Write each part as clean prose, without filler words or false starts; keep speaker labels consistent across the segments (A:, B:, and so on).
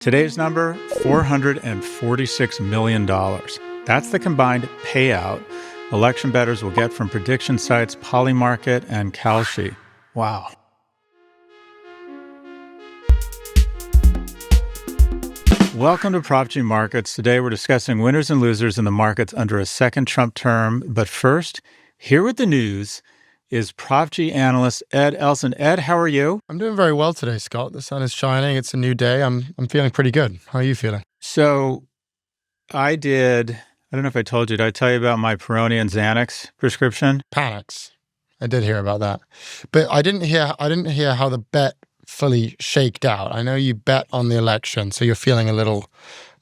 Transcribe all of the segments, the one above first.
A: Today's number, $446 million. That's the combined payout election bettors will get from prediction sites Polymarket and Kalshi. Wow. Welcome to Prof G Markets. Today we're discussing winners and losers in the markets under a second Trump term. But first, here with the news is Prof G analyst Ed Elson. Ed, how are you?
B: I'm doing very well today, Scott. The sun is shining. It's a new day. I'm feeling pretty good. How are you feeling?
A: So I don't know if I told you, did I tell you about my Peroni and Xanax prescription?
B: Panics. I did hear about that. But I didn't hear how the bet fully shaked out. I know you bet on the election, so you're feeling a little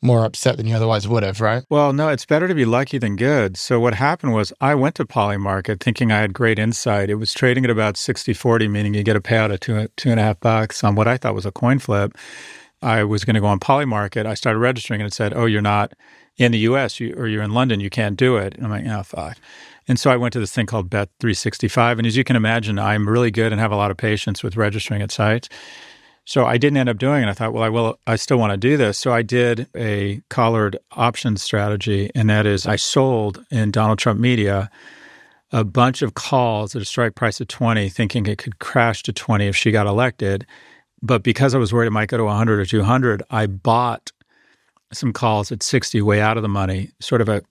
B: more upset than you otherwise would have, right?
A: Well, no, it's better to be lucky than good. So what happened was I went to Polymarket thinking I had great insight. It was trading at about 60-40, meaning you get a payout of $2.50 on what I thought was a coin flip. I was going to go on Polymarket. I started registering and it said, oh, you're not in the US or you're in London, you can't do it. And I'm like, oh, fuck. And so I went to this thing called Bet 365. And as you can imagine, I'm really good and have a lot of patience with registering at sites. So I didn't end up doing it. I thought, I still want to do this. So I did a collared options strategy, and that is I sold in Donald Trump media a bunch of calls at a strike price of 20, thinking it could crash to 20 if she got elected. But because I was worried it might go to 100 or 200, I bought some calls at 60, way out of the money, sort of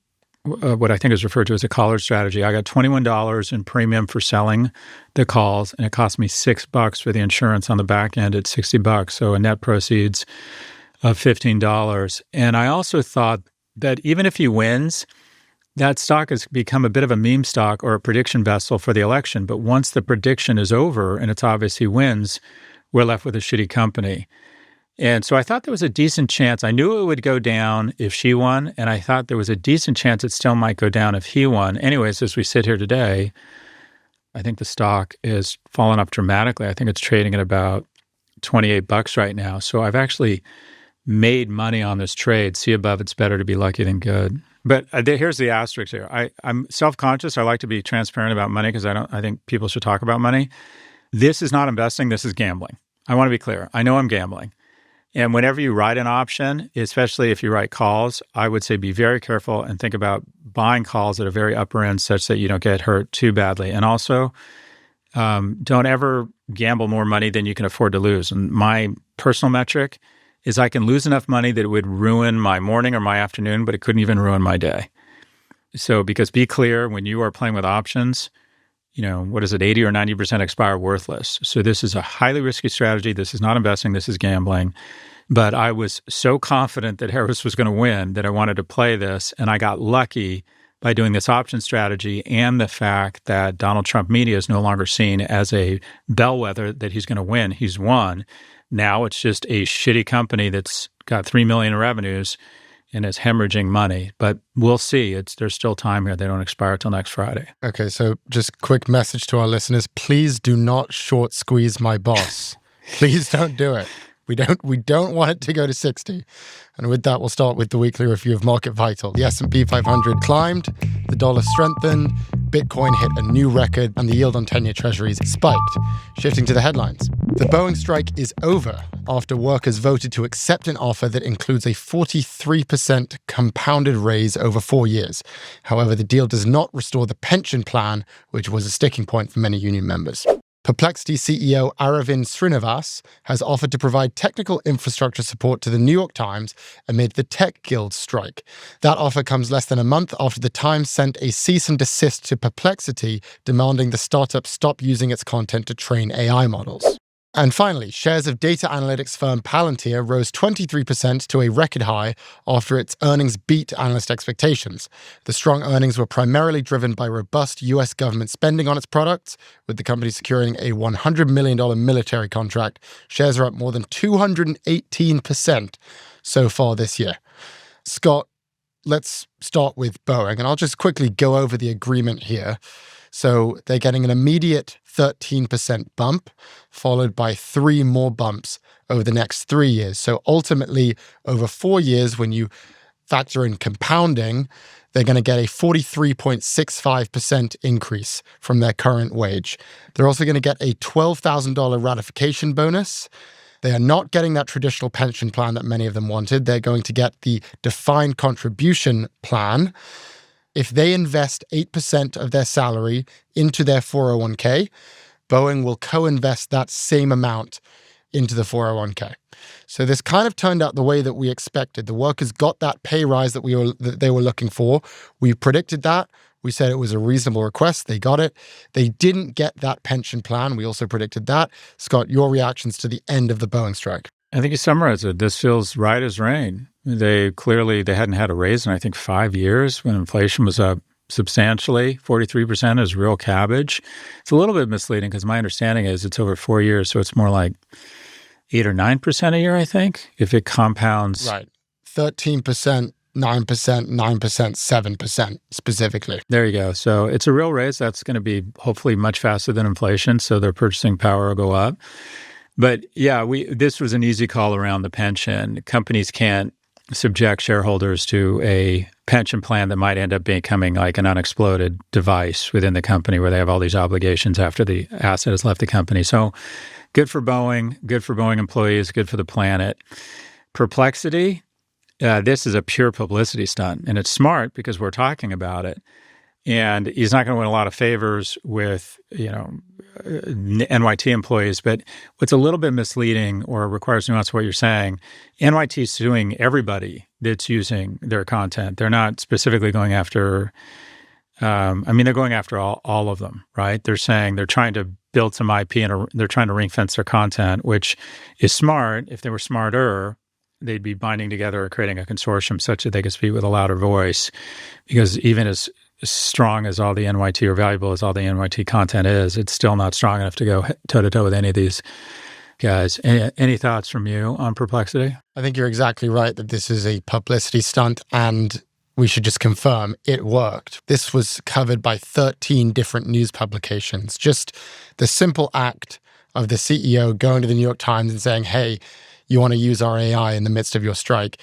A: what I think is referred to as a collared strategy. I got $21 in premium for selling the calls, and it cost me $6 for the insurance on the back end at $60. So a net proceeds of $15. And I also thought that even if he wins, that stock has become a bit of a meme stock or a prediction vessel for the election. But once the prediction is over and it's obvious he wins, we're left with a shitty company. And so I thought there was a decent chance. I knew it would go down if she won, and I thought there was a decent chance it still might go down if he won. Anyways, as we sit here today, I think the stock is fallen up dramatically. I think it's trading at about $28 right now. So I've actually made money on this trade. See above, it's better to be lucky than good. But here's the asterisk here. I'm self-conscious. I like to be transparent about money because I think people should talk about money. This is not investing. This is gambling. I want to be clear. I know I'm gambling. And whenever you write an option, especially if you write calls, I would say be very careful and think about buying calls at a very upper end such that you don't get hurt too badly. And also, don't ever gamble more money than you can afford to lose. And my personal metric is I can lose enough money that it would ruin my morning or my afternoon, but it couldn't even ruin my day. So because be clear, when you are playing with options, 80 or 90% expire worthless. So this is a highly risky strategy. This is not investing. This is gambling. But I was so confident that Harris was going to win that I wanted to play this. And I got lucky by doing this option strategy and the fact that Donald Trump media is no longer seen as a bellwether that he's going to win. He's won. Now it's just a shitty company that's got $3 million in revenues and is hemorrhaging money. But we'll see. There's still time here. They don't expire till next Friday.
B: Okay, so just quick message to our listeners. Please do not short squeeze my boss. Please don't do it. We don't want it to go to 60. And with that, we'll start with the weekly review of Market Vital. The S&P 500 climbed, the dollar strengthened, Bitcoin hit a new record, and the yield on 10-year treasuries spiked. Shifting to the headlines. The Boeing strike is over after workers voted to accept an offer that includes a 43% compounded raise over 4 years. However, the deal does not restore the pension plan, which was a sticking point for many union members. Perplexity CEO Aravind Srinivas has offered to provide technical infrastructure support to the New York Times amid the Tech Guild strike. That offer comes less than a month after the Times sent a cease and desist to Perplexity, demanding the startup stop using its content to train AI models. And finally, shares of data analytics firm Palantir rose 23% to a record high after its earnings beat analyst expectations. The strong earnings were primarily driven by robust U.S. government spending on its products, with the company securing a $100 million military contract. Shares are up more than 218% so far this year. Scott, let's start with Boeing, and I'll just quickly go over the agreement here. So they're getting an immediate 13% bump, followed by 3 more bumps over the next 3 years. So ultimately, over 4 years, when you factor in compounding, they're going to get a 43.65% increase from their current wage. They're also going to get a $12,000 ratification bonus, They are not getting that traditional pension plan that many of them wanted. They're going to get the defined contribution plan. If they invest 8% of their salary into their 401k, Boeing will co-invest that same amount into the 401k. So this kind of turned out the way that we expected. The workers got that pay rise that they were looking for. We predicted that. We said it was a reasonable request. They got it. They didn't get that pension plan. We also predicted that. Scott, your reactions to the end of the Boeing strike?
A: I think you summarized it. This feels right as rain. They hadn't had a raise in, I think, 5 years when inflation was up substantially. 43% is real cabbage. It's a little bit misleading because my understanding is it's over 4 years, so it's more like 8 or 9% a year, I think, if it compounds.
B: Right. 13%, 9%, 9%, 7% specifically.
A: There you go. So it's a real raise. That's going to be hopefully much faster than inflation, so their purchasing power will go up. But yeah, this was an easy call around the pension. Companies can't subject shareholders to a pension plan that might end up becoming like an unexploded device within the company where they have all these obligations after the asset has left the company. So good for Boeing, good for Boeing employees, good for the planet. Perplexity, this is a pure publicity stunt, and it's smart because we're talking about it. And he's not going to win a lot of favors with, NYT employees. But what's a little bit misleading or requires nuance of what you're saying, NYT is suing everybody that's using their content. They're not specifically going after, they're going after all of them, right? They're saying they're trying to build some IP and they're trying to ring fence their content, which is smart. If they were smarter, they'd be binding together or creating a consortium such that they could speak with a louder voice. Because even as strong as all the NYT or valuable as all the NYT content is, it's still not strong enough to go toe-to-toe with any of these guys. Any thoughts from you on Perplexity?
B: I think you're exactly right that this is a publicity stunt, and we should just confirm it worked. This was covered by 13 different news publications. Just the simple act of the CEO going to the New York Times and saying, hey, you want to use our AI in the midst of your strike.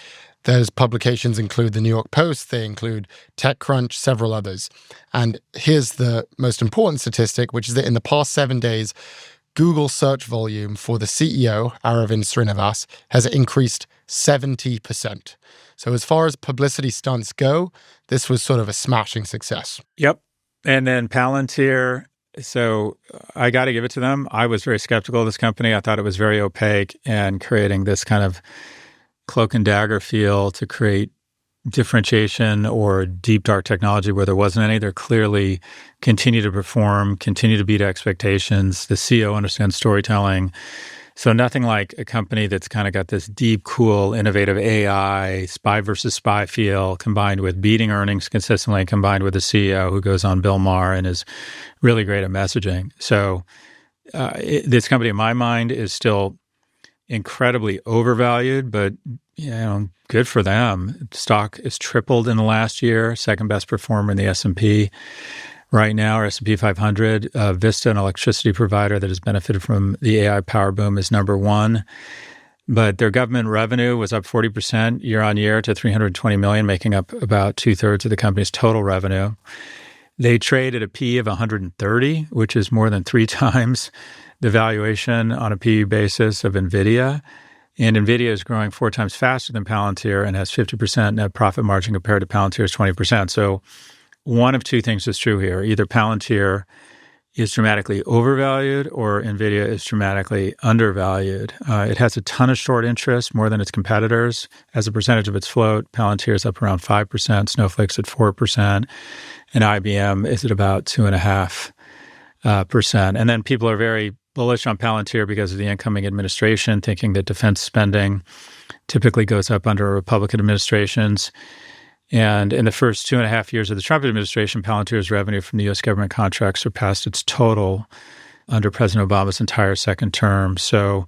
B: Those publications include the New York Post, they include TechCrunch, several others. And here's the most important statistic, which is that in the past 7 days, Google search volume for the CEO, Aravind Srinivas, has increased 70%. So as far as publicity stunts go, this was sort of a smashing success.
A: Yep. And then Palantir. So I got to give it to them. I was very skeptical of this company. I thought it was very opaque and creating this kind of cloak and dagger feel to create differentiation or deep, dark technology where there wasn't any. They're clearly continue to perform, continue to beat expectations. The CEO understands storytelling. So nothing like a company that's kind of got this deep, cool, innovative AI, spy versus spy feel combined with beating earnings consistently, combined with a CEO who goes on Bill Maher and is really great at messaging. So this company, in my mind, is still incredibly overvalued, but good for them. Stock is tripled in the last year, second best performer in the S&P right now, or S&P 500. Vista, an electricity provider that has benefited from the AI power boom, is number one. But their government revenue was up 40% year on year to $320 million, making up about 2/3 of the company's total revenue. They trade at a P of 130, which is more than 3 times the valuation on a PE basis of NVIDIA. And NVIDIA is growing 4 times faster than Palantir and has 50% net profit margin compared to Palantir's 20%. So one of two things is true here. Either Palantir is dramatically overvalued or NVIDIA is dramatically undervalued. It has a ton of short interest, more than its competitors. As a percentage of its float, Palantir is up around 5%, Snowflake's at 4%, and IBM is at about 2.5%. And then people are very bullish on Palantir because of the incoming administration, thinking that defense spending typically goes up under Republican administrations. And in the first 2.5 years of the Trump administration, Palantir's revenue from the U.S. government contracts surpassed its total under President Obama's entire second term. So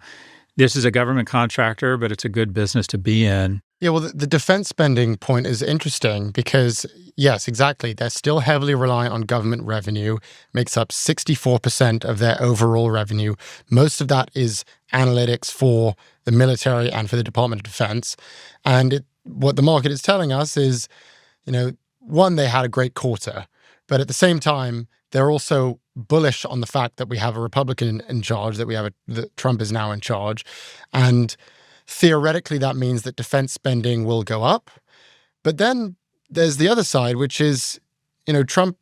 A: this is a government contractor, but it's a good business to be in.
B: Yeah, well, the defense spending point is interesting because, yes, exactly. They're still heavily reliant on government revenue, makes up 64% of their overall revenue. Most of that is analytics for the military and for the Department of Defense. And what the market is telling us is, one, they had a great quarter, but at the same time, they're also bullish on the fact that we have a Republican in charge, that Trump is now in charge. And theoretically, that means that defense spending will go up. But then there's the other side, which is, Trump,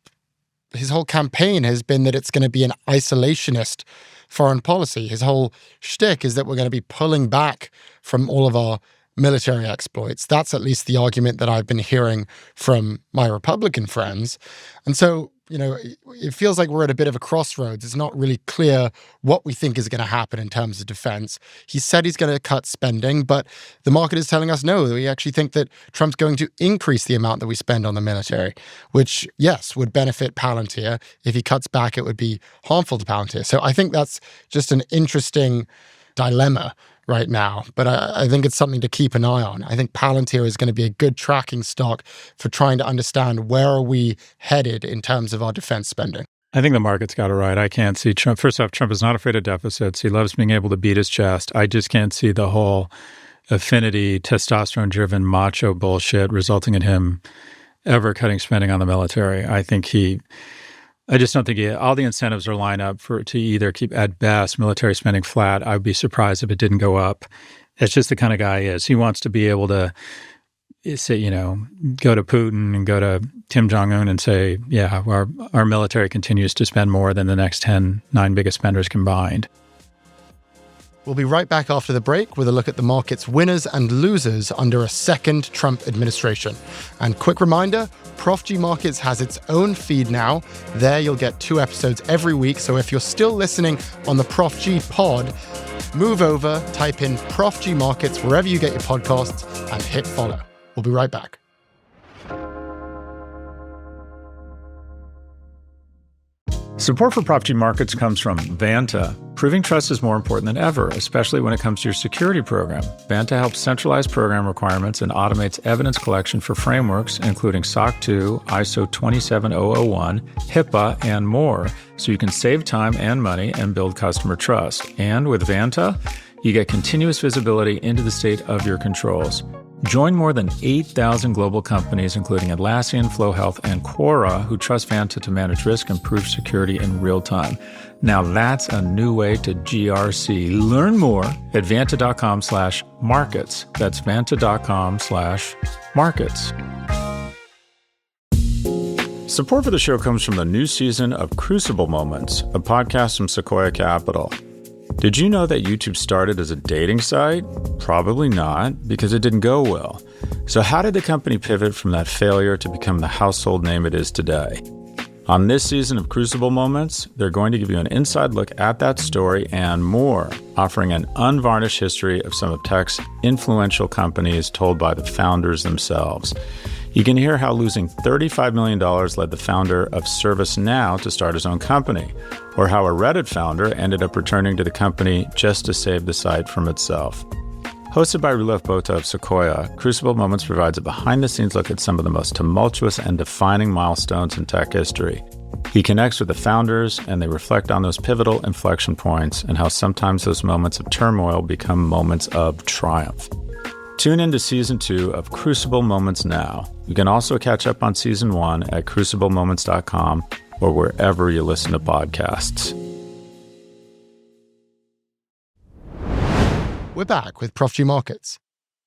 B: his whole campaign has been that it's going to be an isolationist foreign policy. His whole shtick is that we're going to be pulling back from all of our military exploits. That's at least the argument that I've been hearing from my Republican friends. And so, it feels like we're at a bit of a crossroads. It's not really clear what we think is going to happen in terms of defense. He said he's going to cut spending, but the market is telling us no, that we actually think that Trump's going to increase the amount that we spend on the military, which, yes, would benefit Palantir. If he cuts back, it would be harmful to Palantir. So I think that's just an interesting dilemma right now, but I think it's something to keep an eye on. I think Palantir is going to be a good tracking stock for trying to understand where are we headed in terms of our defense spending.
A: I think the market's got it right. I can't see Trump. First off, Trump is not afraid of deficits. He loves being able to beat his chest. I just can't see the whole affinity, testosterone-driven macho bullshit resulting in him ever cutting spending on the military. I just don't think all the incentives are lined up to either keep, at best, military spending flat. I would be surprised if it didn't go up. It's just the kind of guy he is. He wants to be able to say, go to Putin and go to Kim Jong-un and say, yeah, our military continues to spend more than the next 9 biggest spenders combined.
B: We'll be right back after the break with a look at the market's winners and losers under a second Trump administration. And quick reminder, Prof G Markets has its own feed now. There you'll get 2 episodes every week. So if you're still listening on the Prof G pod, move over, type in Prof G Markets wherever you get your podcasts and hit follow. We'll be right back.
A: Support for Prof G Markets comes from Vanta. Proving trust is more important than ever, especially when it comes to your security program. Vanta helps centralize program requirements and automates evidence collection for frameworks, including SOC 2, ISO 27001, HIPAA, and more, so you can save time and money and build customer trust. And with Vanta, you get continuous visibility into the state of your controls. Join more than 8,000 global companies, including Atlassian, Flow Health, and Quora, who trust Vanta to manage risk and improve security in real time. Now that's a new way to GRC. Learn more at vanta.com/markets. That's vanta.com/markets. Support for the show comes from the new season of Crucible Moments, a podcast from Sequoia Capital. Did you know that YouTube started as a dating site? Probably not, because it didn't go well. So how did the company pivot from that failure to become the household name it is today? On this season of Crucible Moments, they're going to give you an inside look at that story and more, offering an unvarnished history of some of tech's influential companies told by the founders themselves. You can hear how losing $35 million led the founder of ServiceNow to start his own company, or how a Reddit founder ended up returning to the company just to save the site from itself. Hosted by Rulef Bota of Sequoia, Crucible Moments provides a behind-the-scenes look at some of the most tumultuous and defining milestones in tech history. He connects with the founders, and they reflect on those pivotal inflection points and how sometimes those moments of turmoil become moments of triumph. Tune in to Season 2 of Crucible Moments now. You can also catch up on Season 1 at cruciblemoments.com or wherever you listen to podcasts.
B: We're back with Prof G Markets.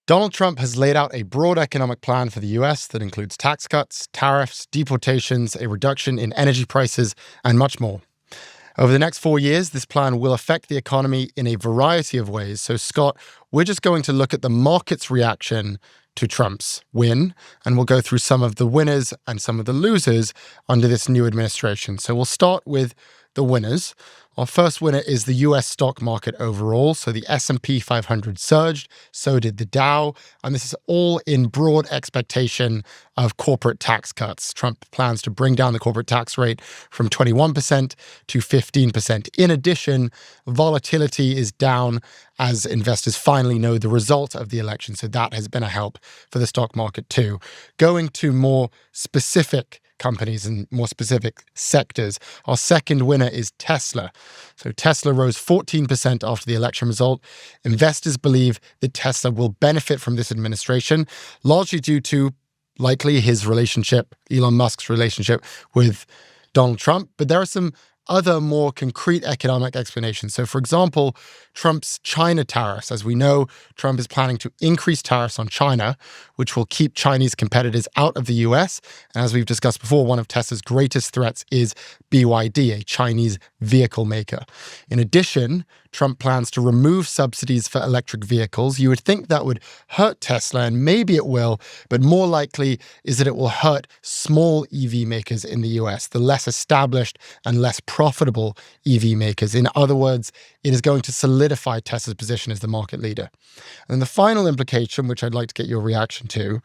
B: Donald Trump has laid out a broad economic plan for the US that includes tax cuts, tariffs, deportations, a reduction in energy prices, and much more. Over the next 4 years, this plan will affect the economy in a variety of ways. So, Scott, we're just going to look at the market's reaction to Trump's win, and we'll go through some of the winners and some of the losers under this new administration. So we'll start with the winners. Our first winner is the US stock market overall. So the S&P 500 surged, so did the Dow, and this is all in broad expectation of corporate tax cuts. Trump plans to bring down the corporate tax rate from 21% to 15%. In addition, volatility is down as investors finally know the result of the election. So that has been a help for the stock market too. Going to more specific companies and more specific sectors, our second winner is Tesla. So Tesla rose 14% after the election result. Investors believe that Tesla will benefit from this administration, largely due to likely his relationship, Elon Musk's relationship with Donald Trump. But there are some other more concrete economic explanations. So, for example, Trump's China tariffs. As we know, Trump is planning to increase tariffs on China, which will keep Chinese competitors out of the US. And as we've discussed before, one of Tesla's greatest threats is BYD, a Chinese vehicle maker. In addition, Trump plans to remove subsidies for electric vehicles. You would think that would hurt Tesla, and maybe it will, but more likely is that it will hurt small EV makers in the US, the less established and less profitable EV makers. In other words, it is going to solidify Tesla's position as the market leader. And the final implication, which I'd like to get your reaction to,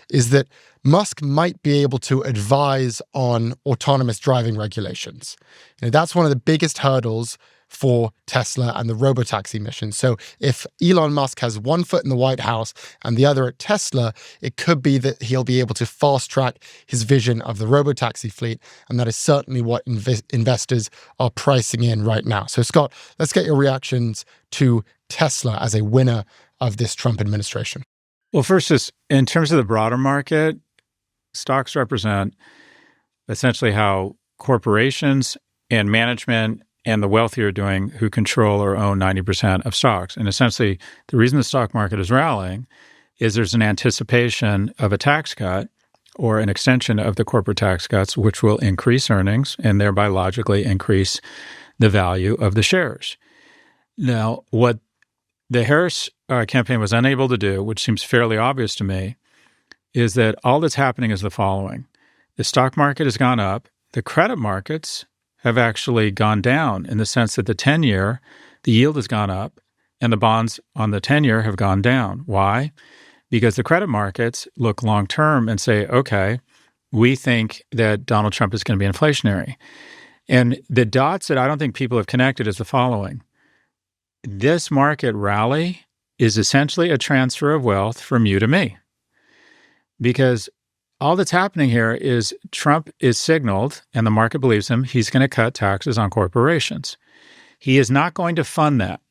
B: is that Musk might be able to advise on autonomous driving regulations. That's one of the biggest hurdles for Tesla and the robotaxi mission. So if Elon Musk has one foot in the White House and the other at Tesla, it could be that he'll be able to fast track his vision of the robotaxi fleet. And that is certainly what investors are pricing in right now. So Scott, let's get your reactions to Tesla as a winner of this Trump administration.
A: Well, first, is in terms of the broader market, stocks represent essentially how corporations and management and the wealthy are doing who control or own 90% of stocks. And essentially, the reason the stock market is rallying is there's an anticipation of a tax cut or an extension of the corporate tax cuts, which will increase earnings and thereby logically increase the value of the shares. Now, what the Harris campaign was unable to do, which seems fairly obvious to me, is that all that's happening is the following. The stock market has gone up. The credit markets have actually gone down in the sense that the 10-year, the yield has gone up, and the bonds on the 10-year have gone down. Why? Because the credit markets look long-term and say, okay, we think that Donald Trump is going to be inflationary. And the dots that I don't think people have connected is the following. This market rally is essentially a transfer of wealth from you to me. Because all that's happening here is Trump is signaled, and the market believes him, he's going to cut taxes on corporations. He is not going to fund that.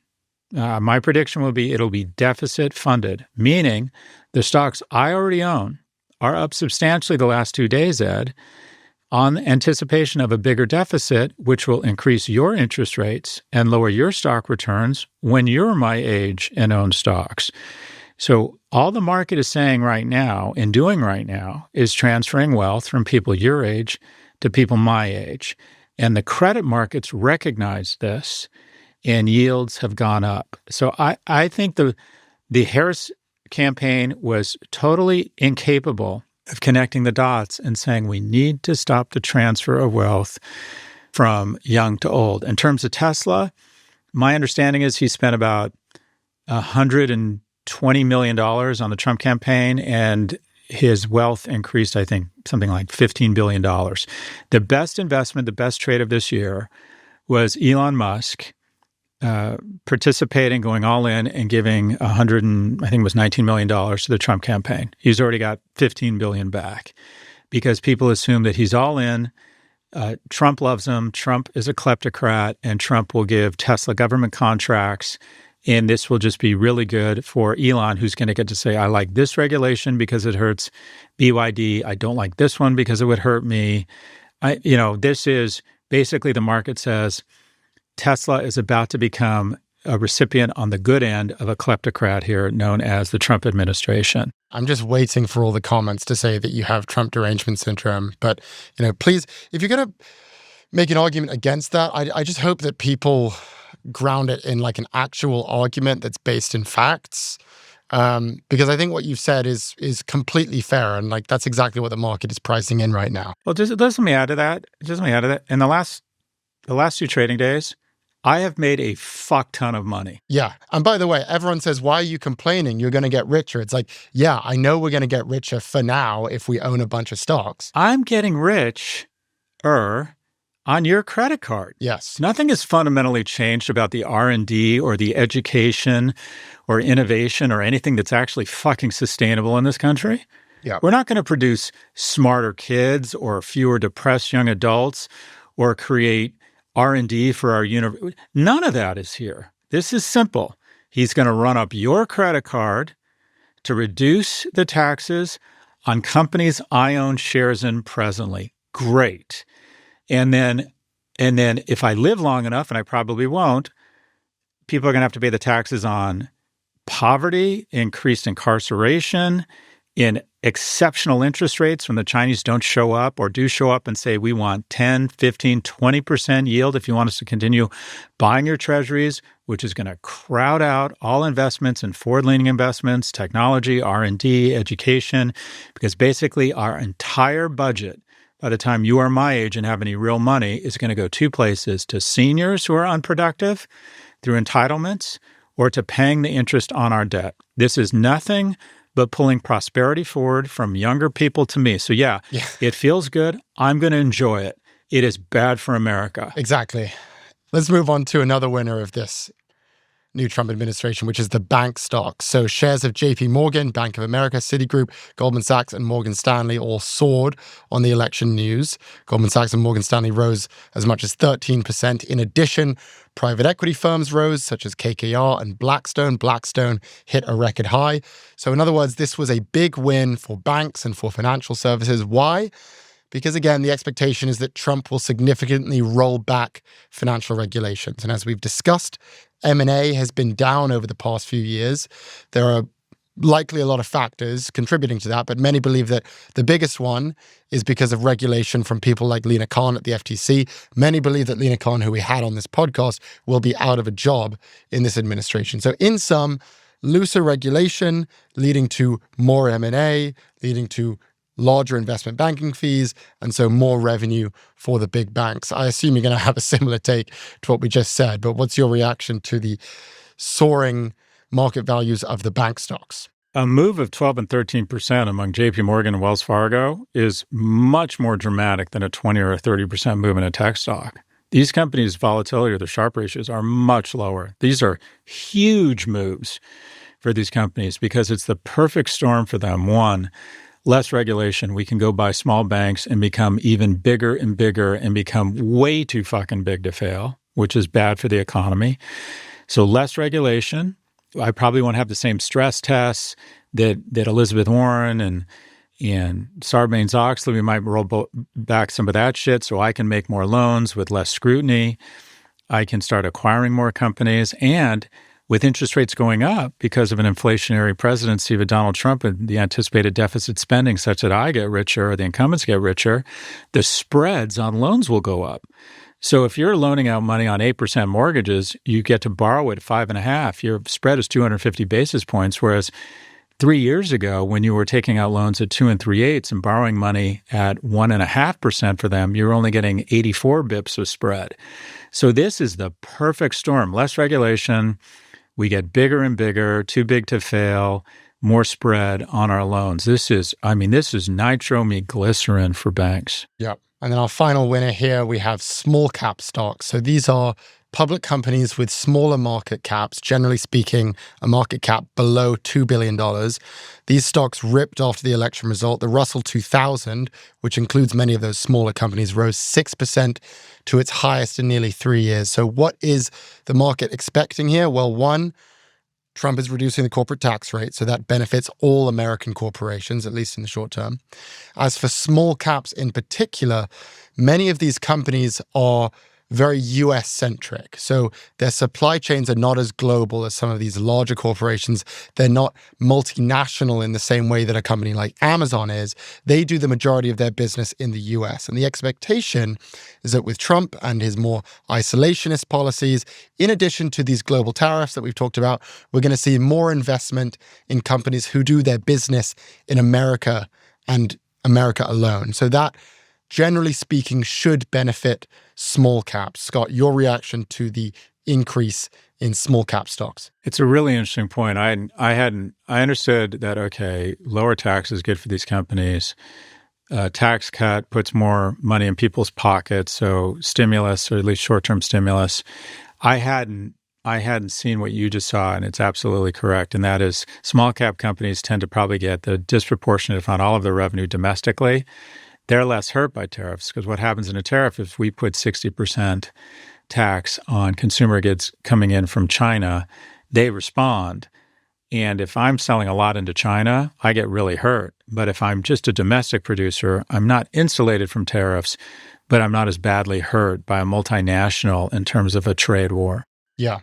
A: My prediction will be it'll be deficit funded, meaning the stocks I already own are up substantially the last 2 days, Ed, on anticipation of a bigger deficit, which will increase your interest rates and lower your stock returns when you're my age and own stocks. So all the market is saying right now and doing right now is transferring wealth from people your age to people my age. And the credit markets recognize this, and yields have gone up. So I think the Harris campaign was totally incapable of connecting the dots and saying we need to stop the transfer of wealth from young to old. In terms of Tesla, my understanding is he spent about $120 million on the Trump campaign, and his wealth increased, I think, something like $15 billion. The best investment, the best trade of this year was Elon Musk participating, going all in, and giving $19 million to the Trump campaign. He's already got $15 billion back because people assume that he's all in. Trump loves him. Trump is a kleptocrat, and Trump will give Tesla government contracts. And this will just be really good for Elon, who's going to get to say, I like this regulation because it hurts BYD. I don't like this one because it would hurt me. This is basically the market says Tesla is about to become a recipient on the good end of a kleptocrat here known as the Trump administration.
B: I'm just waiting for all the comments to say that you have Trump derangement syndrome. But, please, if you're going to make an argument against that, I just hope that people ground it in like an actual argument that's based in facts. Because I think what you've said is completely fair. And like, that's exactly what the market is pricing in right now.
A: Well, just let me add to that. In the last 2 trading days, I have made a fuck ton of money.
B: Yeah. And by the way, everyone says, why are you complaining? You're going to get richer. It's like, yeah, I know we're going to get richer for now if we own a bunch of stocks.
A: I'm getting richer on your credit card.
B: Yes.
A: Nothing has fundamentally changed about the R&D or the education or innovation or anything that's actually fucking sustainable in this country.
B: Yeah.
A: We're not going to produce smarter kids or fewer depressed young adults or create R&D for our university. None of that is here. This is simple. He's going to run up your credit card to reduce the taxes on companies I own shares in presently. Great. And then And then if I live long enough, and I probably won't, people are going to have to pay the taxes on poverty, increased incarceration, in exceptional interest rates when the Chinese don't show up or do show up and say, we want 10, 15, 20% yield if you want us to continue buying your treasuries, which is going to crowd out all investments in forward-leaning investments, technology, R&D, education, because basically our entire budget, by the time you are my age and have any real money, is going to go two places: to seniors who are unproductive through entitlements, or to paying the interest on our debt. This is nothing but pulling prosperity forward from younger people to me. So yeah, it feels good. I'm going to enjoy it. It is bad for America.
B: Exactly. Let's move on to another winner of this new Trump administration, which is the bank stocks. So shares of JP Morgan, Bank of America, Citigroup, Goldman Sachs, and Morgan Stanley all soared on the election news. Goldman Sachs and Morgan Stanley rose as much as 13%. In addition, private equity firms rose, such as KKR and Blackstone. Blackstone hit a record high. So in other words, this was a big win for banks and for financial services. Why? Because again, the expectation is that Trump will significantly roll back financial regulations. And as we've discussed, M&A has been down over the past few years. There are likely a lot of factors contributing to that, but many believe that the biggest one is because of regulation from people like Lina Khan at the FTC. Many believe that Lina Khan, who we had on this podcast, will be out of a job in this administration. So in sum, looser regulation leading to more M&A, leading to larger investment banking fees, and so more revenue for the big banks. I assume you're going to have a similar take to what we just said, but what's your reaction to the soaring market values of the bank stocks?
A: A move of 12 and 13% among JP Morgan and Wells Fargo is much more dramatic than a 20 or a 30% move in a tech stock. These companies' volatility or the Sharpe ratios are much lower. These are huge moves for these companies because it's the perfect storm for them. One, less regulation. We can go buy small banks and become even bigger and bigger and become way too fucking big to fail, which is bad for the economy. So less regulation. I probably won't have the same stress tests that Elizabeth Warren and Sarbanes-Oxley. We might roll back some of that shit so I can make more loans with less scrutiny. I can start acquiring more companies. And with interest rates going up because of an inflationary presidency of Donald Trump and the anticipated deficit spending such that I get richer or the incumbents get richer, the spreads on loans will go up. So if you're loaning out money on 8% mortgages, you get to borrow at 5.5%. Your spread is 250 basis points, whereas 3 years ago, when you were taking out loans at 2 3/8 and borrowing money at 1.5% for them, you're only getting 84 bips of spread. So this is the perfect storm. Less regulation. We get bigger and bigger, too big to fail, more spread on our loans. This is nitroglycerin for banks.
B: Yep. And then our final winner here, we have small cap stocks. So these are public companies with smaller market caps, generally speaking, a market cap below $2 billion. These stocks ripped after the election result. The Russell 2000, which includes many of those smaller companies, rose 6% to its highest in nearly 3 years. So what is the market expecting here? Well, one, Trump is reducing the corporate tax rate, so that benefits all American corporations, at least in the short term. As for small caps in particular, many of these companies are very US-centric. So their supply chains are not as global as some of these larger corporations. They're not multinational in the same way that a company like Amazon is. They do the majority of their business in the US. And the expectation is that with Trump and his more isolationist policies, in addition to these global tariffs that we've talked about, we're going to see more investment in companies who do their business in America and America alone. So that, generally speaking, should benefit small caps. Scott, your reaction to the increase in small cap stocks?
A: It's a really interesting point. I understood that, okay, lower tax is good for these companies. Tax cut puts more money in people's pockets, so stimulus, or at least short-term stimulus. I hadn't seen what you just saw, and it's absolutely correct. And that is small cap companies tend to probably get the disproportionate, if not all of their revenue domestically. They're less hurt by tariffs because what happens in a tariff is we put 60% tax on consumer goods coming in from China, they respond. And if I'm selling a lot into China, I get really hurt. But if I'm just a domestic producer, I'm not insulated from tariffs, but I'm not as badly hurt by a multinational in terms of a trade war.
B: Yeah.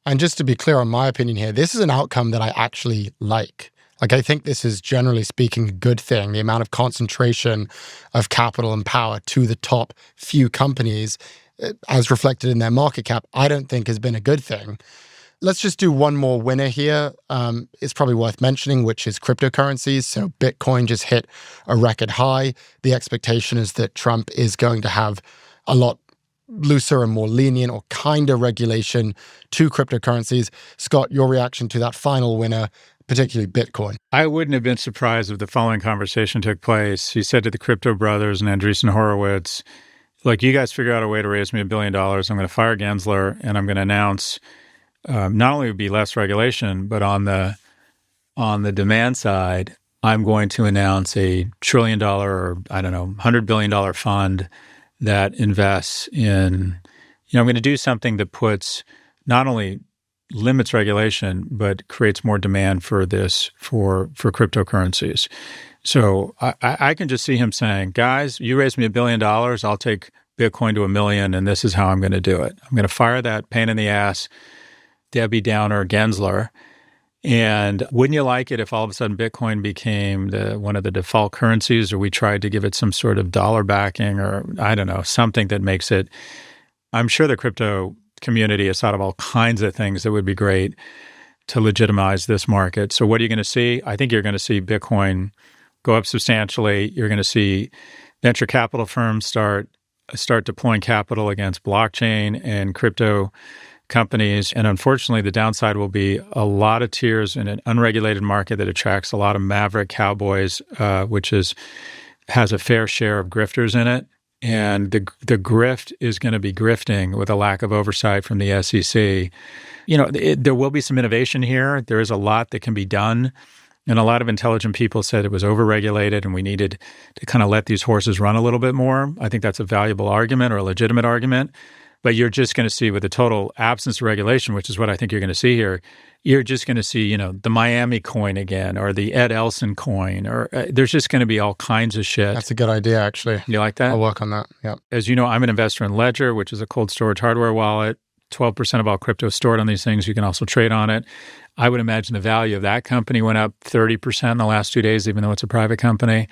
B: And just to be clear on my opinion here, this is an outcome that I actually like. Like, I think this is, generally speaking, a good thing. The amount of concentration of capital and power to the top few companies, as reflected in their market cap, I don't think has been a good thing. Let's just do one more winner here. It's probably worth mentioning, which is cryptocurrencies. So Bitcoin just hit a record high. The expectation is that Trump is going to have a lot looser and more lenient or kinder regulation to cryptocurrencies. Scott, your reaction to that final winner, particularly Bitcoin?
A: I wouldn't have been surprised if the following conversation took place. He said to the crypto brothers and Andreessen Horowitz, look, you guys figure out a way to raise me $1 billion. I'm going to fire Gensler, and I'm going to announce not only would be less regulation, but on the demand side, I'm going to announce a $1 trillion or, I don't know, $100 billion fund that invests in, I'm going to do something that puts not only limits regulation, but creates more demand for this, for cryptocurrencies. So I can just see him saying, guys, you raise me $1 billion, I'll take Bitcoin to $1 million, and this is how I'm going to do it. I'm going to fire that pain in the ass Debbie Downer Gensler. And wouldn't you like it if all of a sudden Bitcoin became one of the default currencies, or we tried to give it some sort of dollar backing, or I don't know, something that makes it, I'm sure the crypto community has thought of all kinds of things that would be great to legitimize this market. So what are you going to see? I think you're going to see Bitcoin go up substantially. You're going to see venture capital firms start deploying capital against blockchain and crypto companies. And unfortunately, the downside will be a lot of tears in an unregulated market that attracts a lot of maverick cowboys, which has a fair share of grifters in it. And the grift is going to be grifting with a lack of oversight from the SEC. There will be some innovation here. There is a lot that can be done. And a lot of intelligent people said it was overregulated and we needed to kind of let these horses run a little bit more. I think that's a valuable argument or a legitimate argument. But you're just going to see, with a total absence of regulation, which is what I think you're going to see here, you're just going to see, the Miami coin again, or the Ed Elson coin, or there's just going to be all kinds of shit.
B: That's a good idea, actually.
A: You like that?
B: I'll work on that, yeah.
A: As you know, I'm an investor in Ledger, which is a cold storage hardware wallet. 12% of all crypto is stored on these things. You can also trade on it. I would imagine the value of that company went up 30% in the last 2 days, even though it's a private company.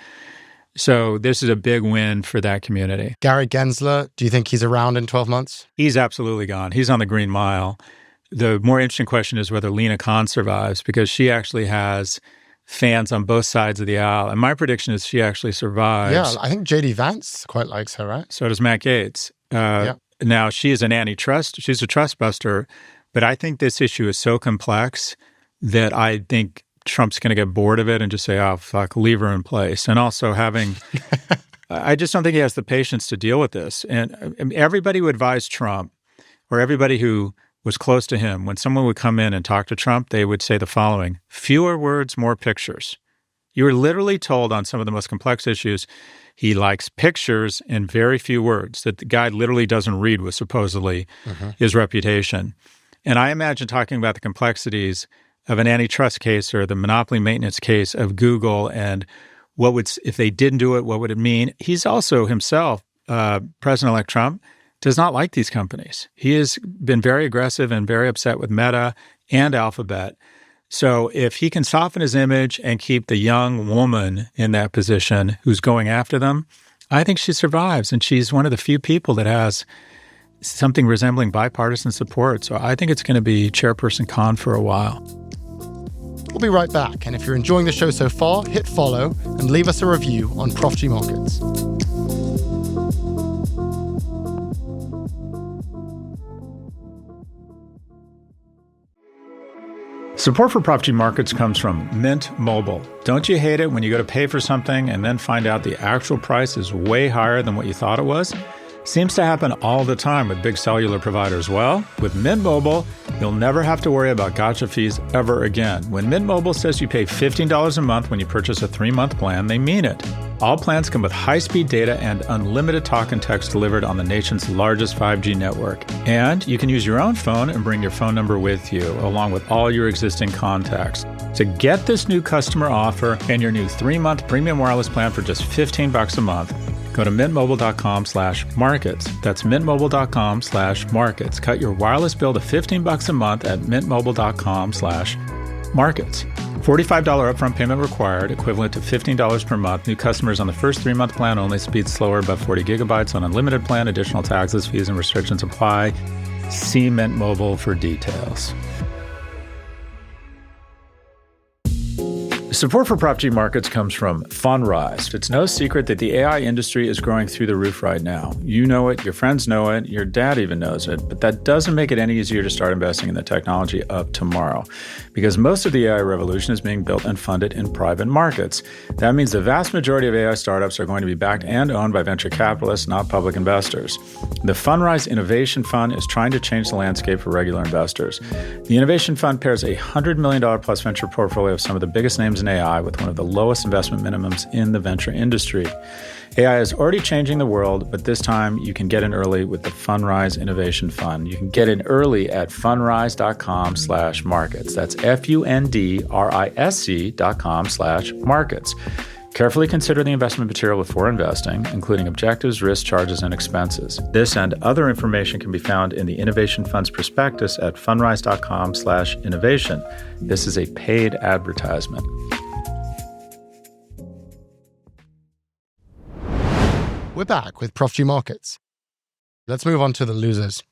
A: So this is a big win for that community.
B: Gary Gensler, do you think he's around in 12 months?
A: He's absolutely gone. He's on the Green Mile. The more interesting question is whether Lena Khan survives, because she actually has fans on both sides of the aisle. And my prediction is she actually survives.
B: Yeah, I think J.D. Vance quite likes her, right?
A: So does Matt Gaetz. Now, she is an antitrust. She's a trust buster. But I think this issue is so complex that I think Trump's going to get bored of it and just say, oh, fuck, leave her in place. And also I just don't think he has the patience to deal with this. And everybody who advised Trump, or everybody who was close to him, when someone would come in and talk to Trump, they would say the following: fewer words, more pictures. You were literally told on some of the most complex issues, he likes pictures and very few words, that the guy literally doesn't read was supposedly his reputation. And I imagine talking about the complexities of an antitrust case or the monopoly maintenance case of Google and if they didn't do it, what would it mean? He's also himself, President-elect Trump, does not like these companies. He has been very aggressive and very upset with Meta and Alphabet. So if he can soften his image and keep the young woman in that position who's going after them, I think she survives. And she's one of the few people that has something resembling bipartisan support. So I think it's going to be Chairperson Khan for a while.
B: We'll be right back. And if you're enjoying the show so far, hit follow and leave us a review on Prof G Markets.
A: Support for Prof G Markets comes from Mint Mobile. Don't you hate it when you go to pay for something and then find out the actual price is way higher than what you thought it was? Seems to happen all the time with big cellular providers. Well, with Mint Mobile, you'll never have to worry about gotcha fees ever again. When Mint Mobile says you pay $15 a month when you purchase a 3-month plan, they mean it. All plans come with high-speed data and unlimited talk and text delivered on the nation's largest 5G network. And you can use your own phone and bring your phone number with you, along with all your existing contacts. To get this new customer offer and your new 3-month premium wireless plan for just $15 a month, Go to mintmobile.com/markets. That's mintmobile.com/markets. Cut your wireless bill to $15 a month at mintmobile.com/markets. $45 upfront payment required, equivalent to $15 per month. New customers on the first 3-month plan only. Speed slower, above 40 gigabytes on unlimited plan. Additional taxes, fees, and restrictions apply. See Mint Mobile for details. Support for Prof G Markets comes from Fundrise. It's no secret that the AI industry is growing through the roof right now. You know it, your friends know it, your dad even knows it, but that doesn't make it any easier to start investing in the technology of tomorrow, because most of the AI revolution is being built and funded in private markets. That means the vast majority of AI startups are going to be backed and owned by venture capitalists, not public investors. The Fundrise Innovation Fund is trying to change the landscape for regular investors. The Innovation Fund pairs a $100 million plus venture portfolio of some of the biggest names in AI with one of the lowest investment minimums in the venture industry. AI is already changing the world, but this time you can get in early with the Fundrise Innovation Fund. You can get in early at fundrise.com/markets. That's fundrisc.com/markets. Carefully consider the investment material before investing, including objectives, risks, charges, and expenses. This and other information can be found in the Innovation Fund's prospectus at fundrise.com/innovation. This is a paid advertisement.
B: We're back with Prof G Markets. Let's move on to the losers.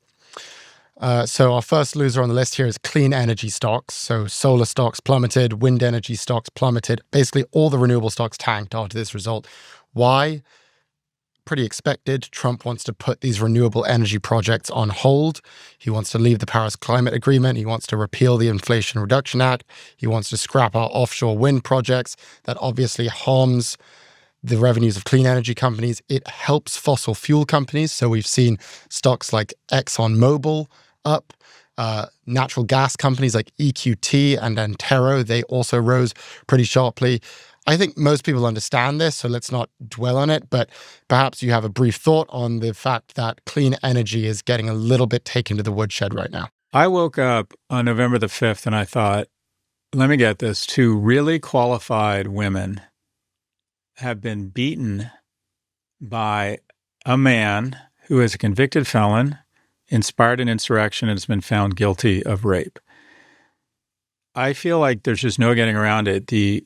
B: So our first loser on the list here is clean energy stocks. So solar stocks plummeted, wind energy stocks plummeted. Basically, all the renewable stocks tanked after this result. Why? Pretty expected. Trump wants to put these renewable energy projects on hold. He wants to leave the Paris Climate Agreement. He wants to repeal the Inflation Reduction Act. He wants to scrap our offshore wind projects. That obviously harms the revenues of clean energy companies. It helps fossil fuel companies. So we've seen stocks like ExxonMobil up. Natural gas companies like EQT and Antero, they also rose pretty sharply. I think most people understand this, so let's not dwell on it, but perhaps you have a brief thought on the fact that clean energy is getting a little bit taken to the woodshed right now.
A: I woke up on November the 5th and I thought, let me get this, 2 really qualified women have been beaten by a man who is a convicted felon, inspired an insurrection, and has been found guilty of rape. I feel like there's just no getting around it. The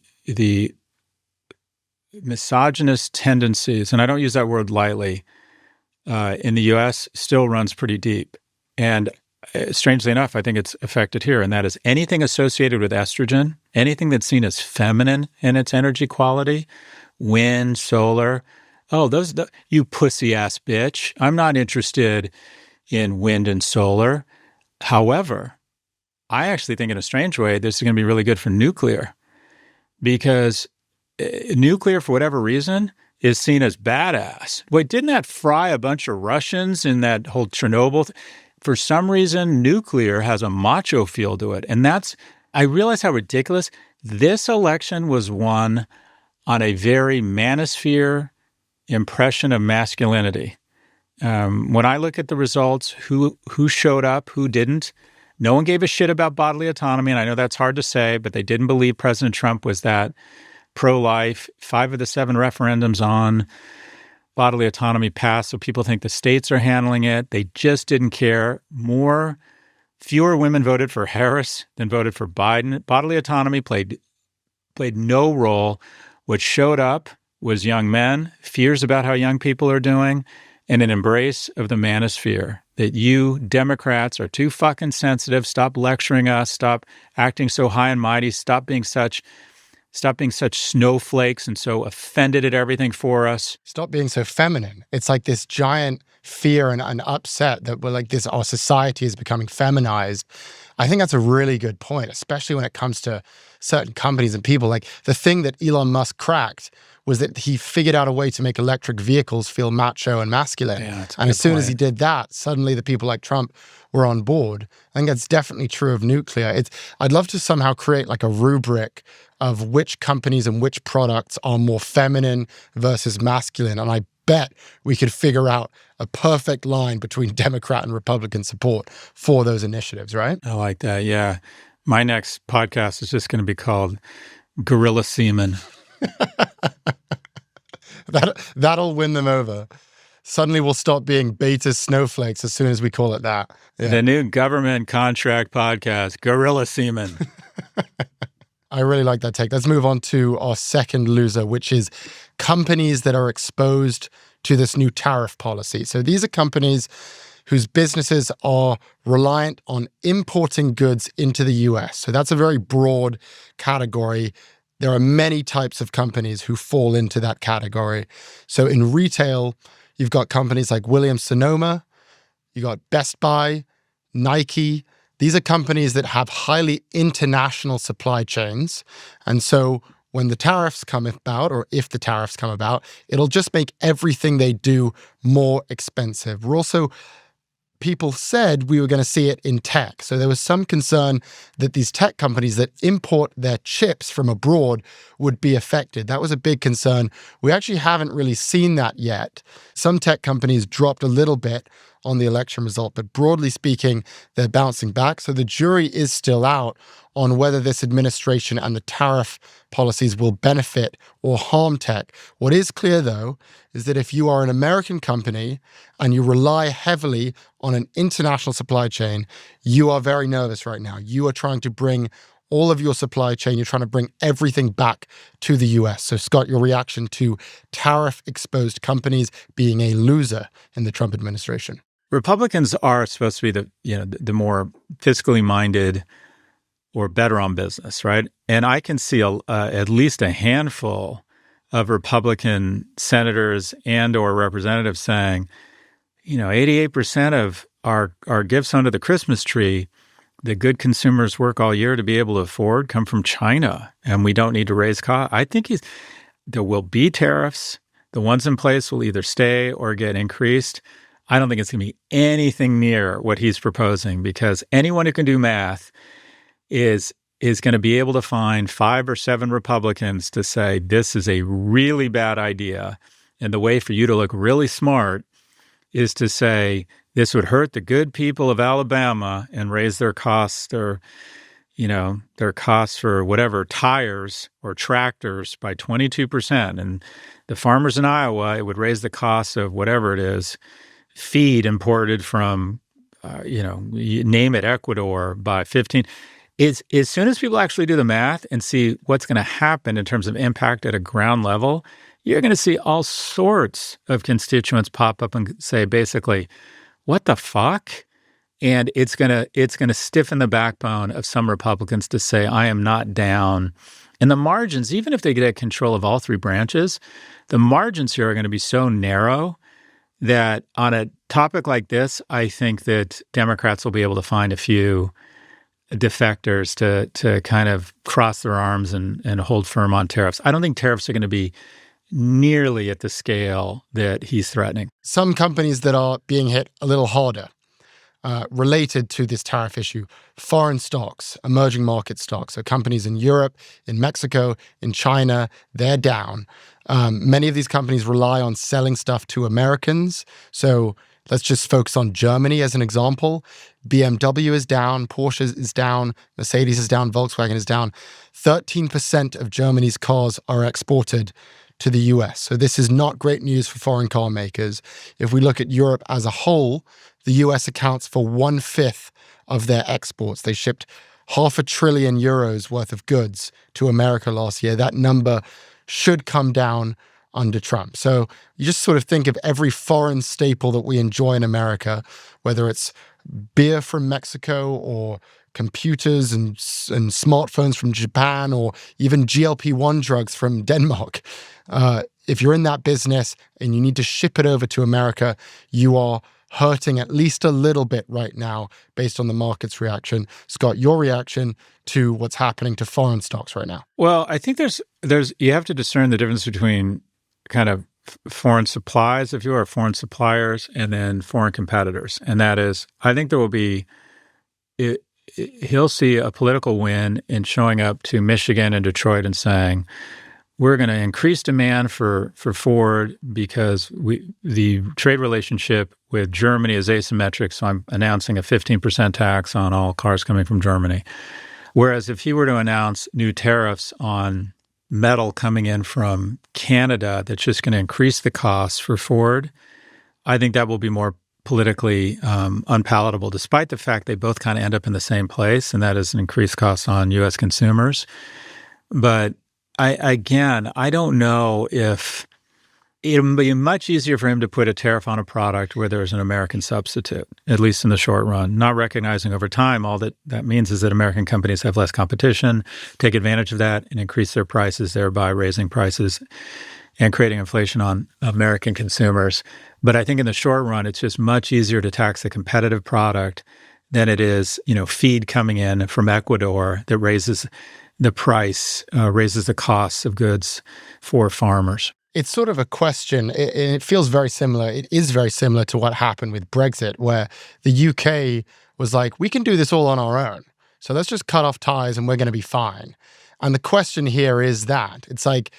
A: misogynist tendencies, and I don't use that word lightly, in the U.S. still runs pretty deep. And strangely enough, I think it's affected here, and that is anything associated with estrogen, anything that's seen as feminine in its energy quality, wind, solar. Oh, you pussy-ass bitch. I'm not interested in wind and solar. However, I actually think in a strange way, this is going to be really good for nuclear, because nuclear, for whatever reason, is seen as badass. Wait, didn't that fry a bunch of Russians in that whole Chernobyl? For some reason, nuclear has a macho feel to it. And I realize how ridiculous. This election was won on a very manosphere impression of masculinity. When I look at the results, who showed up, who didn't, no one gave a shit about bodily autonomy. And I know that's hard to say, but they didn't believe President Trump was that pro-life. 5 of the 7 referendums on bodily autonomy passed, so people think the states are handling it. They just didn't care. Fewer women voted for Harris than voted for Biden. Bodily autonomy played no role. What showed up was young men, fears about how young people are doing, and an embrace of the manosphere, that you Democrats are too fucking sensitive. Stop lecturing us. Stop acting so high and mighty. Stop being such snowflakes and so offended at everything for us.
B: Stop being so feminine. It's like this giant fear and upset that our society is becoming feminized. I think that's a really good point, especially when it comes to certain companies and people. Like the thing that Elon Musk cracked was that he figured out a way to make electric vehicles feel macho and masculine.
A: Yeah,
B: and as soon as he did that, suddenly the people like Trump were on board. I think that's definitely true of nuclear. I'd love to somehow create like a rubric of which companies and which products are more feminine versus masculine. And I bet we could figure out a perfect line between Democrat and Republican support for those initiatives, right?
A: I like that, yeah. My next podcast is just going to be called Gorilla Semen.
B: That'll win them over. Suddenly we'll stop being beta snowflakes as soon as we call it that. Yeah.
A: The new government contract podcast, Gorilla Semen.
B: I really like that take. Let's move on to our second loser, which is companies that are exposed to this new tariff policy. So these are companies whose businesses are reliant on importing goods into the US. So that's a very broad category. There are many types of companies who fall into that category. So in retail, you've got companies like Williams-Sonoma, you got Best Buy, Nike. These are companies that have highly international supply chains. And so when the tariffs come about, or if the tariffs come about, it'll just make everything they do more expensive. People said we were going to see it in tech. So there was some concern that these tech companies that import their chips from abroad would be affected. That was a big concern. We actually haven't really seen that yet. Some tech companies dropped a little bit on the election result, but broadly speaking, they're bouncing back. So the jury is still out on whether this administration and the tariff policies will benefit or harm tech. What is clear, though, is that if you are an American company and you rely heavily on an international supply chain, you are very nervous right now. You are trying to bring all of your supply chain, you're trying to bring everything back to the US. So, Scott, your reaction to tariff-exposed companies being a loser in the Trump administration?
A: Republicans are supposed to be the more fiscally minded or better on business, right? And I can see at least a handful of Republican senators and or representatives saying, 88% of our gifts under the Christmas tree that good consumers work all year to be able to afford come from China, and we don't need to raise costs. I think there will be tariffs. The ones in place will either stay or get increased. I don't think it's going to be anything near what he's proposing, because anyone who can do math is going to be able to find 5 or 7 Republicans to say this is a really bad idea. And the way for you to look really smart is to say this would hurt the good people of Alabama and raise their costs or, their costs for whatever, tires or tractors by 22%. And the farmers in Iowa, it would raise the cost of whatever it is, feed imported from, you name it, Ecuador by 15. As soon as people actually do the math and see what's going to happen in terms of impact at a ground level, you're going to see all sorts of constituents pop up and say, basically, what the fuck? And it's going to stiffen the backbone of some Republicans to say, I am not down. And the margins, even if they get control of all 3 branches, the margins here are going to be so narrow that on a topic like this, I think that Democrats will be able to find a few defectors to kind of cross their arms and hold firm on tariffs. I don't think tariffs are going to be nearly at the scale that he's threatening.
B: Some companies that are being hit a little harder related to this tariff issue, foreign stocks, emerging market stocks. So companies in Europe, in Mexico, in China, they're down. Many of these companies rely on selling stuff to Americans. So let's just focus on Germany as an example. BMW is down, Porsche is down, Mercedes is down, Volkswagen is down. 13% of Germany's cars are exported to the US. So this is not great news for foreign car makers. If we look at Europe as a whole, the US accounts for 1/5 of their exports. They shipped €500 billion worth of goods to America last year. That number should come down under Trump. So you just sort of think of every foreign staple that we enjoy in America, whether it's beer from Mexico or computers and smartphones from Japan or even GLP-1 drugs from Denmark. If you're in that business and you need to ship it over to America, you are hurting at least a little bit right now based on the market's reaction. Scott, your reaction to what's happening to foreign stocks right now?
A: Well, I think there's you have to discern the difference between kind of foreign supplies, if you are, foreign suppliers, and then foreign competitors. And that is, I think there will be, he'll see a political win in showing up to Michigan and Detroit and saying, we're going to increase demand for Ford because the trade relationship with Germany is asymmetric, so I'm announcing a 15% tax on all cars coming from Germany. Whereas if he were to announce new tariffs on metal coming in from Canada that's just going to increase the costs for Ford, I think that will be more politically unpalatable, despite the fact they both kind of end up in the same place, and that is an increased cost on U.S. consumers. But I don't know if it would be much easier for him to put a tariff on a product where there's an American substitute, at least in the short run, not recognizing over time all that means is that American companies have less competition, take advantage of that, and increase their prices, thereby raising prices and creating inflation on American consumers. But I think in the short run, it's just much easier to tax a competitive product than it is, feed coming in from Ecuador that raises the price, raises the costs of goods for farmers.
B: It's sort of a question, and it feels very similar. It is very similar to what happened with Brexit, where the UK was like, we can do this all on our own. So let's just cut off ties and we're going to be fine. And the question here is that. It's like,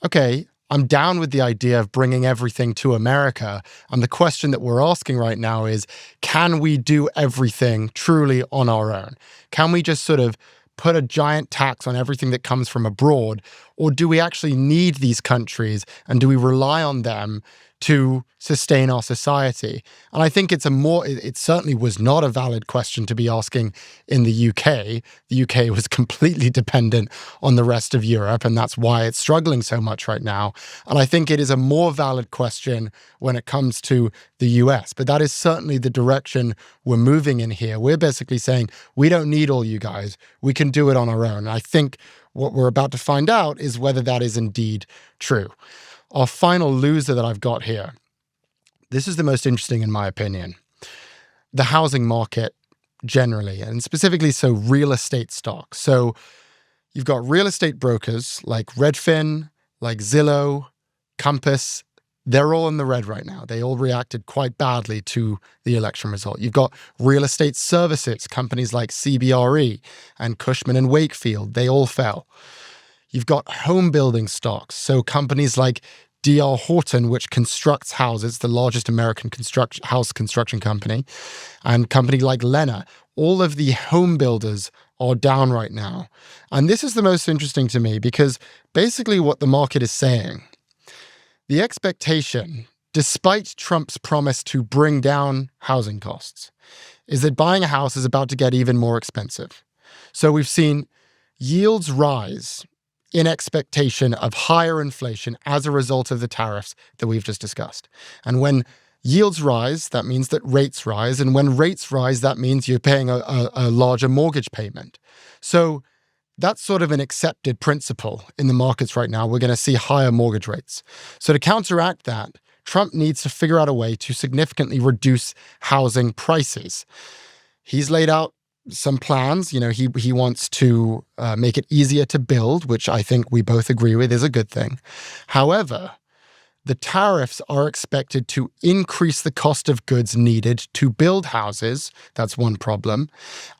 B: okay, I'm down with the idea of bringing everything to America. And the question that we're asking right now is, can we do everything truly on our own? Can we just sort of put a giant tax on everything that comes from abroad? Or do we actually need these countries and do we rely on them to sustain our society? And I think it certainly was not a valid question to be asking in the UK. The UK was completely dependent on the rest of Europe, and that's why it's struggling so much right now. And I think it is a more valid question when it comes to the US. But that is certainly the direction we're moving in here. We're basically saying, we don't need all you guys. We can do it on our own. And I think what we're about to find out is whether that is indeed true. Our final loser that I've got here, this is the most interesting in my opinion. The housing market generally, and specifically so real estate stocks. So you've got real estate brokers like Redfin, like Zillow, Compass. They're all in the red right now. They all reacted quite badly to the election result. You've got real estate services, companies like CBRE and Cushman & Wakefield. They all fell. You've got home building stocks, so companies like D.R. Horton, which constructs houses, the largest American house construction company, and company like Lenna. All of the home builders are down right now. And this is the most interesting to me because basically what the market is saying, the expectation, despite Trump's promise to bring down housing costs, is that buying a house is about to get even more expensive. So we've seen yields rise in expectation of higher inflation as a result of the tariffs that we've just discussed. And when yields rise, that means that rates rise. And when rates rise, that means you're paying a larger mortgage payment. So that's sort of an accepted principle in the markets right now. We're going to see higher mortgage rates. So to counteract that, Trump needs to figure out a way to significantly reduce housing prices. He's laid out some plans. He wants to make it easier to build, which I think we both agree with is a good thing. However, the tariffs are expected to increase the cost of goods needed to build houses. That's one problem.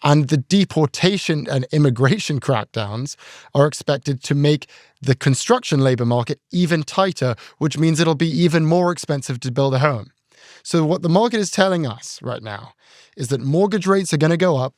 B: And the deportation and immigration crackdowns are expected to make the construction labor market even tighter, which means it'll be even more expensive to build a home. So what the market is telling us right now is that mortgage rates are going to go up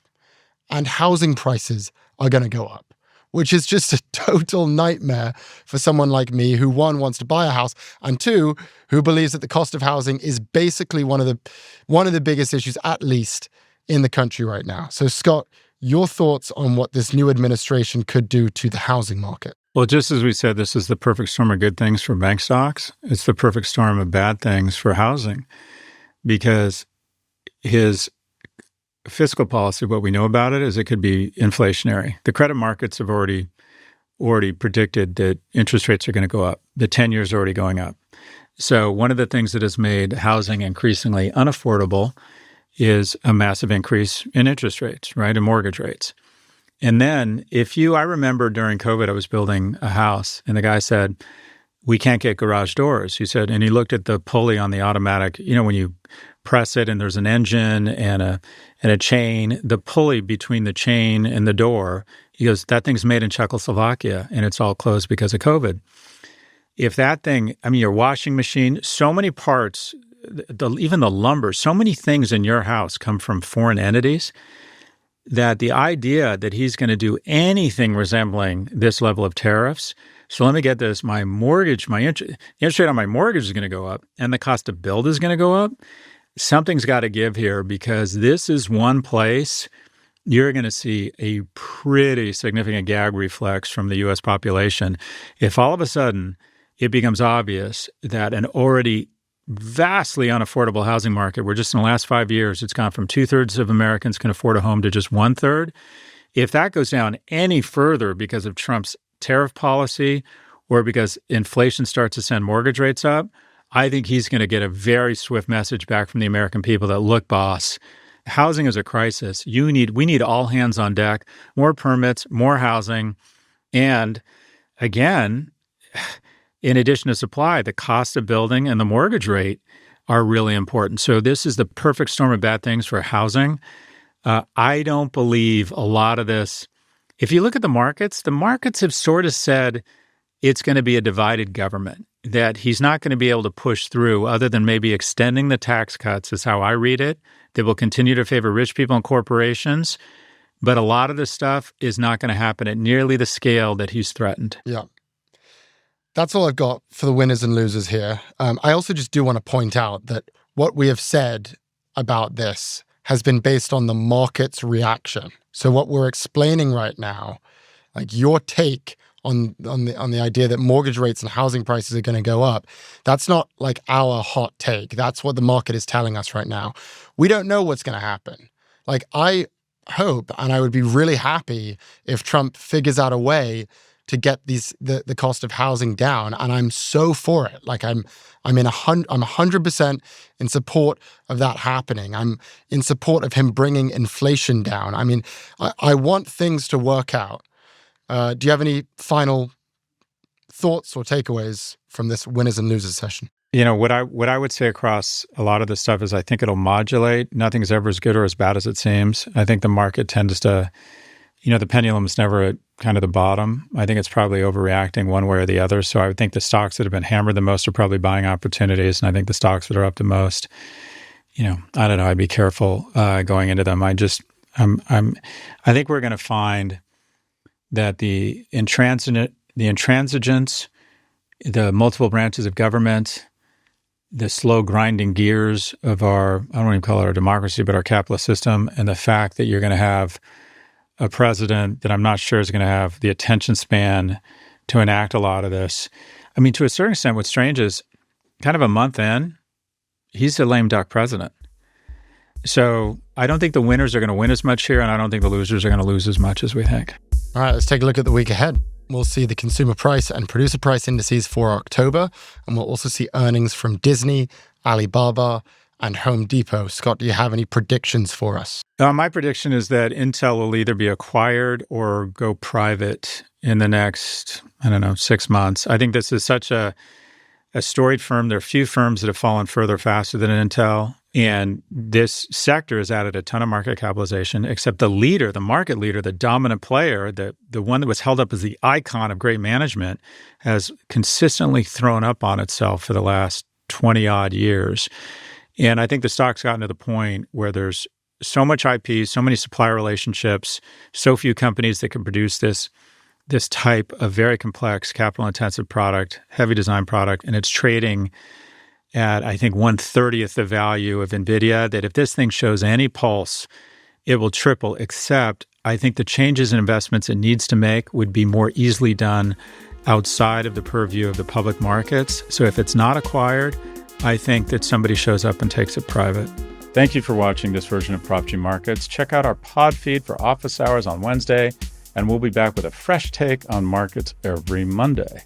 B: and housing prices are going to go up, which is just a total nightmare for someone like me who, one, wants to buy a house, and two, who believes that the cost of housing is basically one of the biggest issues, at least in the country right now. So, Scott, your thoughts on what this new administration could do to the housing market?
A: Well, just as we said, this is the perfect storm of good things for bank stocks. It's the perfect storm of bad things for housing, because his fiscal policy, what we know about it is it could be inflationary. The credit markets have already predicted that interest rates are going to go up. The 10-year is already going up. So one of the things that has made housing increasingly unaffordable is a massive increase in interest rates, right, and mortgage rates. And then I remember during COVID, I was building a house, and the guy said, we can't get garage doors. He said, and he looked at the pulley on the automatic, when you press it and there's an engine and a chain, the pulley between the chain and the door, he goes, that thing's made in Czechoslovakia and it's all closed because of COVID. If that thing, your washing machine, so many parts, even the lumber, so many things in your house come from foreign entities that the idea that he's going to do anything resembling this level of tariffs So let me get this. My mortgage, the interest rate on my mortgage is going to go up and the cost to build is going to go up. Something's got to give here because this is one place you're going to see a pretty significant gag reflex from the U.S. population. If all of a sudden it becomes obvious that an already vastly unaffordable housing market, where just in the last 5 years, it's gone from 2/3 of Americans can afford a home to just 1/3. If that goes down any further because of Trump's tariff policy or because inflation starts to send mortgage rates up, I think he's going to get a very swift message back from the American people that, look, boss, housing is a crisis. We need all hands on deck, more permits, more housing. And again, in addition to supply, the cost of building and the mortgage rate are really important. So this is the perfect storm of bad things for housing. I don't believe a lot of this. If you look at the markets have sort of said it's going to be a divided government, that he's not going to be able to push through other than maybe extending the tax cuts is how I read it. They will continue to favor rich people and corporations. But a lot of this stuff is not going to happen at nearly the scale that he's threatened.
B: Yeah. That's all I've got for the winners and losers here. I also just do want to point out that what we have said about this has been based on the market's reaction. So what we're explaining right now, like your take on the idea that mortgage rates and housing prices are going to go up, that's not like our hot take. That's what the market is telling us right now. We don't know what's going to happen. Like, I hope, and I would be really happy if Trump figures out a way to get the cost of housing down, and I'm so for it. Like, I'm 100% in support of that happening. I'm in support of him bringing inflation down. I mean, I want things to work out. Do you have any final thoughts or takeaways from this winners and losers session?
A: You know, what I would say across a lot of this stuff is I think it'll modulate. Nothing's ever as good or as bad as it seems. I think the market tends to, the pendulum's never at kind of the bottom. I think it's probably overreacting one way or the other. So I would think the stocks that have been hammered the most are probably buying opportunities. And I think the stocks that are up the most, I don't know, I'd be careful going into them. I think we're going to find that the intransigence, the multiple branches of government, the slow grinding gears of our, I don't even call it our democracy, but our capitalist system, and the fact that you're going to have a president that I'm not sure is going to have the attention span to enact a lot of this. I mean, to a certain extent, what's strange is kind of a month in, he's a lame duck president. So I don't think the winners are going to win as much here, and I don't think the losers are going to lose as much as we think.
B: All right, let's take a look at the week ahead. We'll see the consumer price and producer price indices for October, and we'll also see earnings from Disney, Alibaba, and Home Depot. Scott, do you have any predictions for us?
A: My prediction is that Intel will either be acquired or go private in the next, 6 months. I think this is such a storied firm. There are few firms that have fallen further faster than Intel. And this sector has added a ton of market capitalization, except the leader, the market leader, the dominant player, the one that was held up as the icon of great management, has consistently thrown up on itself for the last 20-odd years. And I think the stock's gotten to the point where there's so much IP, so many supplier relationships, so few companies that can produce this type of very complex, capital-intensive product, heavy design product, and it's trading at, I think, 1/30th the value of NVIDIA, that if this thing shows any pulse, it will triple, except I think the changes in investments it needs to make would be more easily done outside of the purview of the public markets. So if it's not acquired, I think that somebody shows up and takes it private. Thank you for watching this version of Prof G Markets. Check out our pod feed for office hours on Wednesday, and we'll be back with a fresh take on markets every Monday.